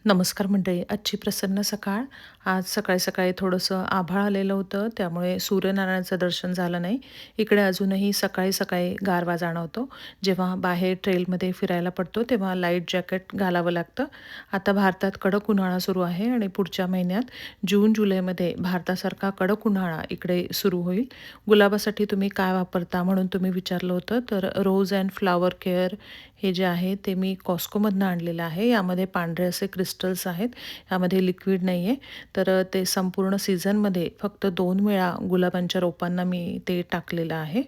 नमस्कार मंडळी. आजची प्रसन्न सकाळ. आज सकाळी-सकाळी थोडंसं आभाळ आलेलं होतं, त्यामुळे सूर्यनारायणाचं दर्शन झालं नाही. इकडे अजूनही सकाळी-सकाळी गारवा जाणवतो. जेव्हा बाहेर ट्रेलमध्ये फिरायला पडतो, तेव्हा लाईट जॅकेट घालावं लागतं. आता भारतात कडक उन्हाळा सुरू आहे आणि पुढच्या महिन्यात जून-जुलैमध्ये भारतासारखा कडक उन्हाळा इकडे सुरू होईल. गुलाबासाठी तुम्ही काय वापरता म्हणून तुम्ही विचारलं होतं, तर रोज अँड फ्लॉवर केअर हे जे आहे ते मी Costcoमधनं आणलेलं आहे. यामध्ये पांढरे असे क्रिस्टल्स आहेत. यामध्ये लिक्विड नाही आहे. तर ते संपूर्ण सीझनमध्ये फक्त 2 वेळा गुलाबांच्या रोपांना मी ते टाकलेलं आहे.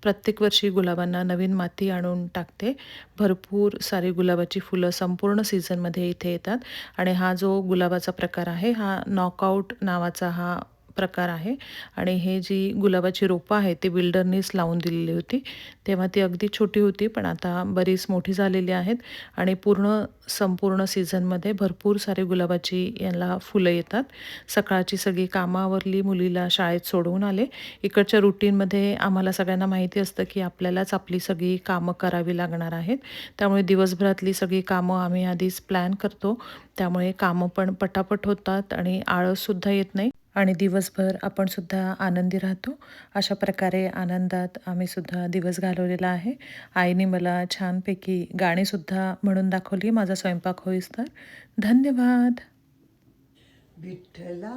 प्रत्येक वर्षी गुलाबांना नवीन माती आणून टाकते. भरपूर सारी गुलाबाची फुलं संपूर्ण सीझनमध्ये इथे येतात आणि हा जो गुलाबाचा प्रकार आहे, हा नॉकआउट नावाचा हा प्रकार आहे आणि हे जी गुलाबाची रोपं आहेत, ती बिल्डरनीच लावून दिलेली होती. तेव्हा ती अगदी छोटी होती, पण आता बरीच मोठी झालेली आहेत आणि संपूर्ण सीझनमध्ये भरपूर सारी गुलाबाची याला फुलं येतात. सकाळची सगळी कामं आवरली, मुलीला शाळेत सोडवून आले. इकडच्या रुटीनमध्ये आम्हाला सगळ्यांना माहिती असतं, की आपल्यालाच आपली सगळी कामं करावी लागणार आहेत. त्यामुळे दिवसभरातली सगळी कामं आम्ही आधीच प्लॅन करतो. त्यामुळे कामं पण पटापट होतात आणि आळससुद्धा येत नाही आणि दिवसभर आपण सुद्धा आनंदी राहतो. अशा प्रकारे आनंदात आम्ही सुद्धा दिवस घालवलेला आहे. आईने मला छानपैकी गाणीसुद्धा म्हणून दाखवली माझा स्वयंपाक होईस्तोवर. धन्यवाद. विठ्ठला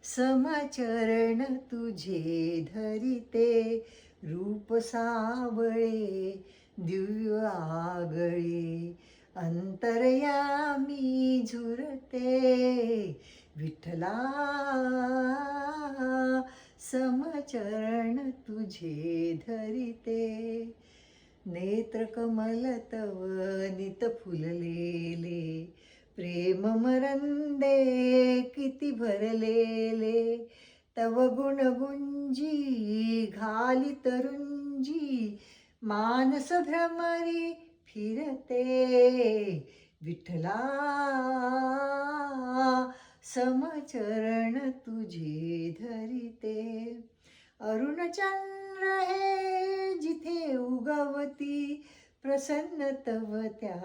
समचरण तुझे धरिते, रूप सावळे दिव्य आगळे, अंतर्यामी झुरते. विठ्ठला समचरण तुझे धरिते, नेत्र कमल तव नित फुललेले, प्रेम मरंदे किती भरलेले, तव गुण गुंजी घाली तरुंजी, मानस भ्रमरी फिरते. विठ्ठला समचरण तुझे धरिते, अरुण चंद्र हे जिथे उगवती, प्रसन्न तव त्या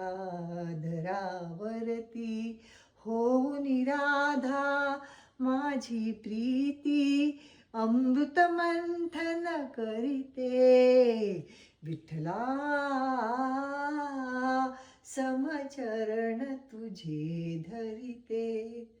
धरावरती, होऊन राधा माझी प्रीती, अमृत मंथन करीते. विठ्ठला समचरण तुझे धरिते.